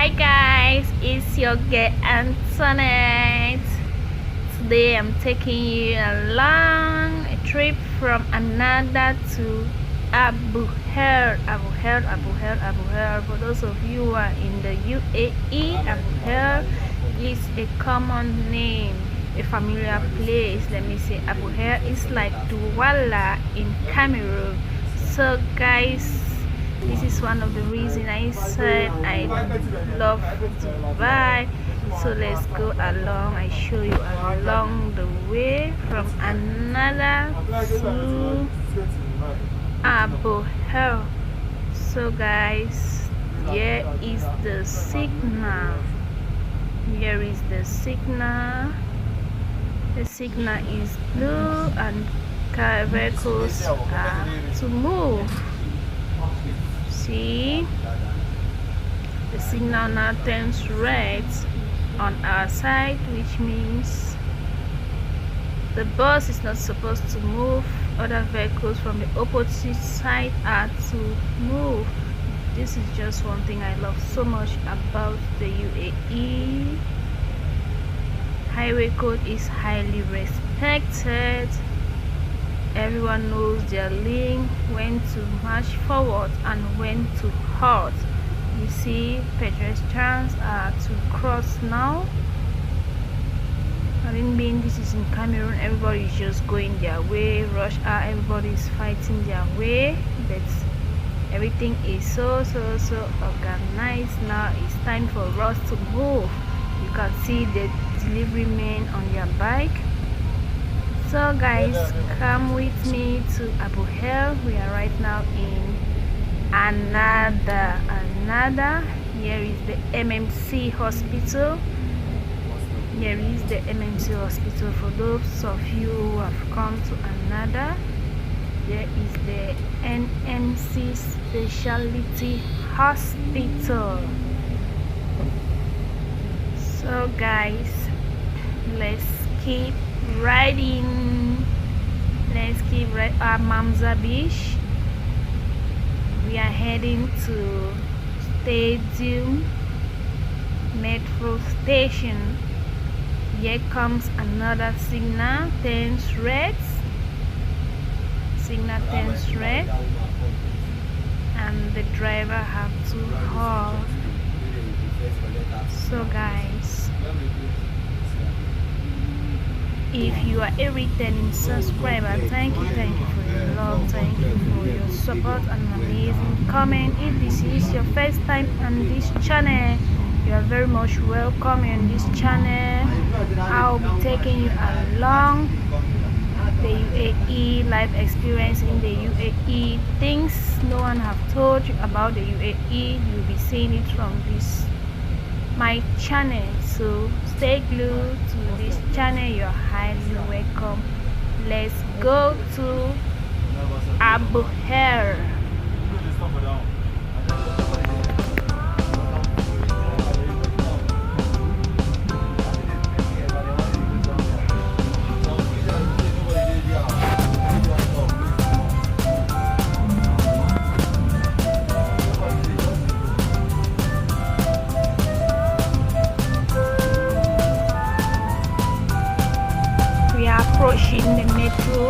Hi guys, it's your girl Antoinette. Today I'm taking you along a trip from Nahda to Abuhail. For those of you who are in the UAE, Abuhail is a common name, a familiar place. Let me say Abuhail is like Douala in Cameroon. So guys, this is one of the reasons I said I love Dubai. So let's go along. I show you along the way from Nahda to Abuhail. So guys, here is the signal. Here is the signal. The signal is blue and car vehicles are to move. See, the signal now turns red on our side, which means the bus is not supposed to move. Other vehicles from the opposite side are to move. This is just one thing I love so much about the UAE. Highway code is highly respected. Everyone knows their lane, when to march forward and when to halt. You see, pedestrians are to cross now. I didn't mean this is in Cameroon. Everybody is just going their way. Rush hour, everybody is fighting their way. But everything is so organized now. It's time for us to move. You can see the delivery men on their bike. So guys, come with me to Abuhail. We are right now in Nahda. Here is the MMC hospital. Here is the MMC hospital. For those of you who have come to Nahda, there is the NMC specialty hospital. So guys, let's keep riding. Let's keep riding. Mamza Beach. We are heading to Stadium Metro Station. Here comes another signal. Turns red. Signal turns red, and the driver have to halt. So guys, if you are a returning subscriber, thank you for your love, thank you for your support and amazing comment. If this is your first time on this channel, you are very much welcome on this channel. I'll be taking you along the UAE, life experience in the UAE, things no one have told you about the UAE. You'll be seeing it from this my channel, so stay glued to this channel. You're highly welcome. Let's go to Abuhail. Approaching the metro,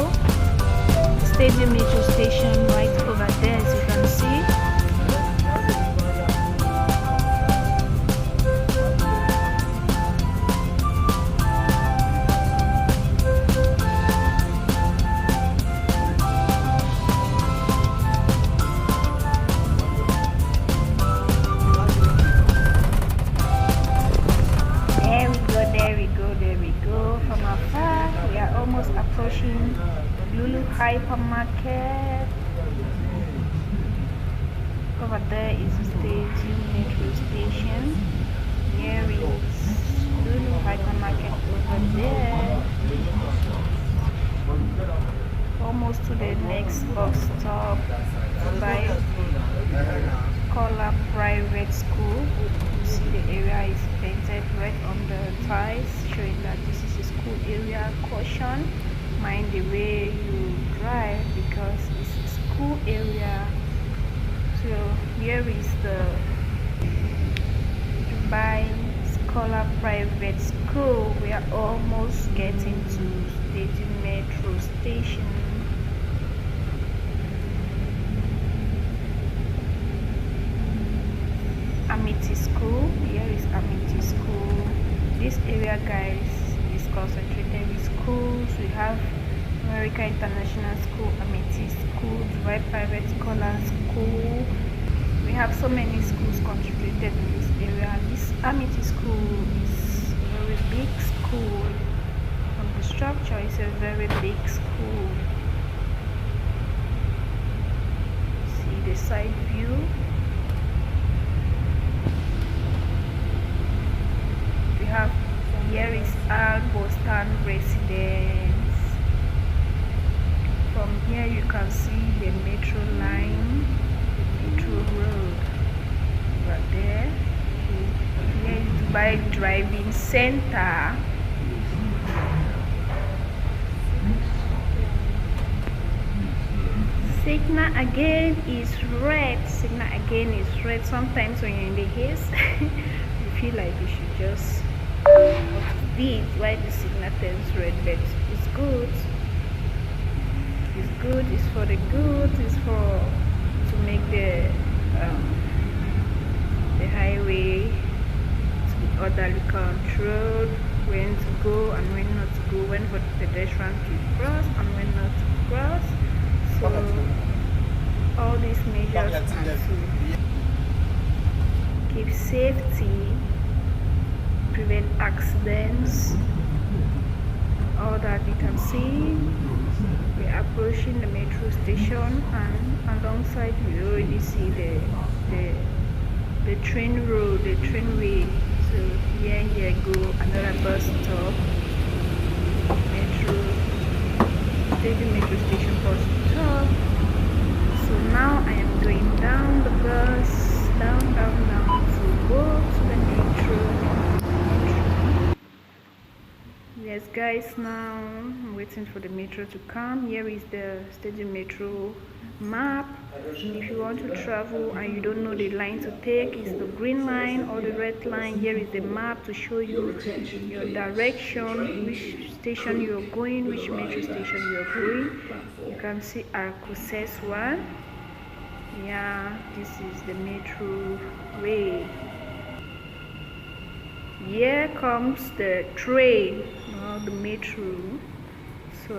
Stadium Metro Station right over there, as you can see. There we go. From afar, we are almost approaching Lulu hypermarket. Over there is the Stadium Metro Station. Here is Lulu hypermarket over there. Almost to the next bus stop by Color Private School. You see the area is painted red on the ties, showing that this is a school area. Caution, mind the way you drive because it's a school area. So here is the School. We are almost getting to State Metro Station. Amity School. Here is Amity School. This area, guys, is concentrated with schools. We have American International School, Amity School, Dubai Private Scholar School. We have so many schools concentrated in this area. This Amity School is a very big school. From the structure, it's a very big school. See the side view. Here is our Boston residence. From here you can see the metro line, the metro road right there. Here is Dubai Driving Center. Signal again is red. Signal again is red. Sometimes when you're in the haze, you feel like you should just this why the signal turns red, but it's good. It's good. It's for the good. It's for to make the highway to be orderly controlled, when to go and when not to go, when for the pedestrian to cross and when not to cross. So all these measures are to keep safety, prevent accidents, all that. You can see we're approaching the metro station, and alongside we already see the train road, the trainway. So here go another bus stop, metro station bus stop. So now I am going down the bus, down to go to the metro. Yes guys, now I'm waiting for the metro to come. Here is the Stadium Metro map. If you want to travel and you don't know the line to take, it's the green line or the red line. Here is the map to show you your direction, which station you are going, which metro station you are going. You can see Arcoses 1. Yeah, this is the metro way. Here comes the train, the metro. So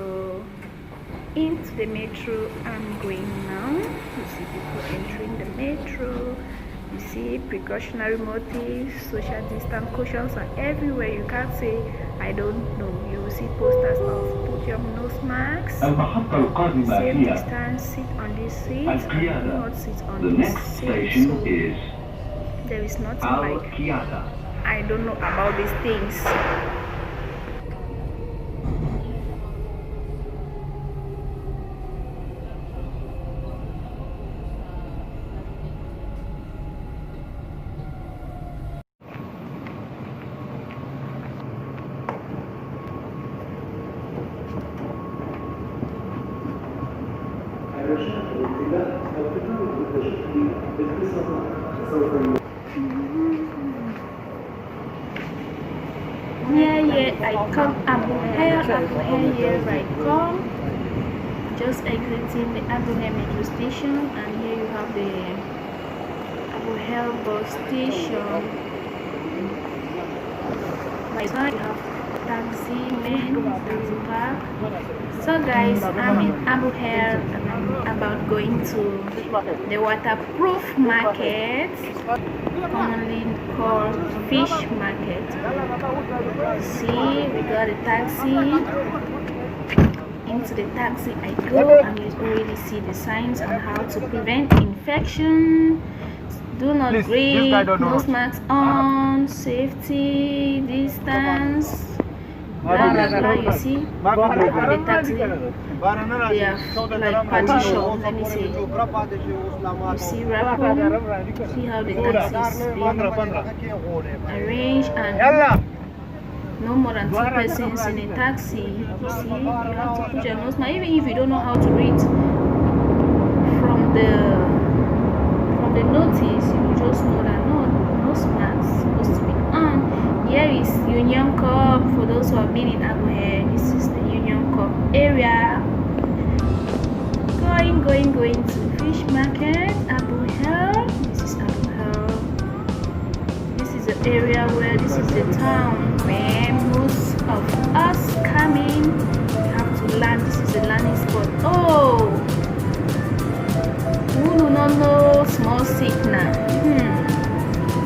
into the metro I'm going now. You see people entering the metro. You see precautionary motives, social distance cautions are everywhere. You can't say I don't know. You will see posters of put your nose masks, safe distance, sit on this seat, do not sit on this seat. So there is nothing like I don't know about these things. Here I come alnadaabuhail, here I come. Just exiting the alnadaabuhail metro station, and here you have the alnadaabuhail bus station. My side you have taxi men, taxi park. So guys, I'm in alnadaabuhail and I'm about going to the waterproof market, commonly called fish market. See, we got a taxi. Into the taxi I go, and you already see the signs on how to prevent infection. Do not breathe, nose masks on, safety, distance, blah blah blah. You see, on the taxi they have like partition. Let me see. You see wrapper. See how the taxi is being arranged, and no more than 2 persons in a taxi. You see, you have to put your nose mask. Even if you don't know how to read from the notice, you just know that no, nose mask is supposed to be on. Here is union Union Cup. For those who have been in Abuhail, this is the Union Cup area. Going to fish market, Abuhail. This is Abuhail. This is the area where this is the town where most of us come in. We have to land. This is the landing spot. Oh, who do not know small signal?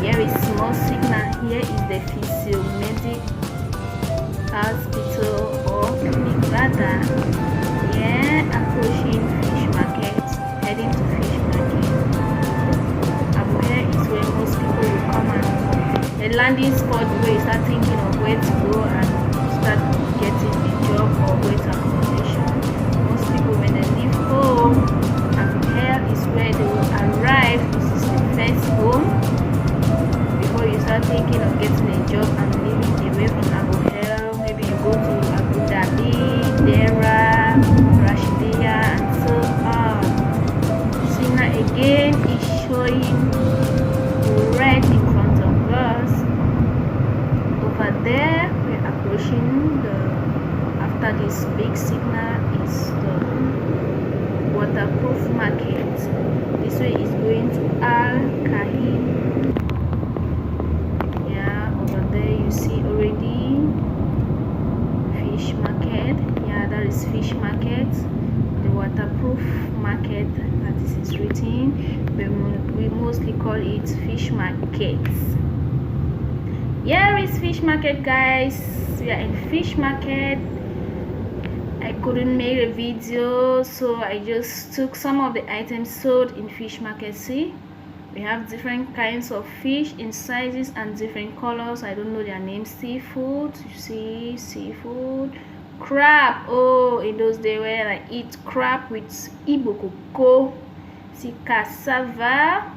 Here is small signal. Here is the physiomedic hospital of Nahda. Yeah, approaching fish market, heading to fish market. Abuhail is where most people will come and the landing spot where you start thinking of where to go and start getting a job or where to accommodation. Most people when they leave home, Abuhail is where they will arrive. This is the first home before you start thinking of getting a job and living away from Abuhail. Maybe you go to Abu Dhabi, Dera, Rashidia, and so on. Signal again is showing red in front of us. Over there, we're approaching after this big signal is the waterproof market. This way is going to Al Kahim. Yeah, over there you see already fish market. Yeah, that is fish market. The waterproof market that this is written. We mostly call it fish markets. Here is fish market, guys. We are in fish market. I couldn't make a video, so I just took some of the items sold in fish market. See, we have different kinds of fish in sizes and different colors. I don't know their names. Seafood, you see, seafood. Crab. Oh, in those days where I eat crab with ibokoko. See, cassava.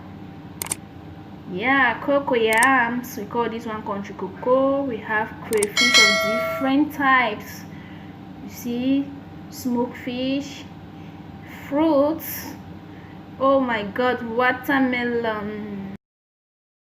Yeah, cocoyams. We call this one country cocoa. We have crayfish of different types. You see, smoked fish, fruits. Oh my god, watermelon.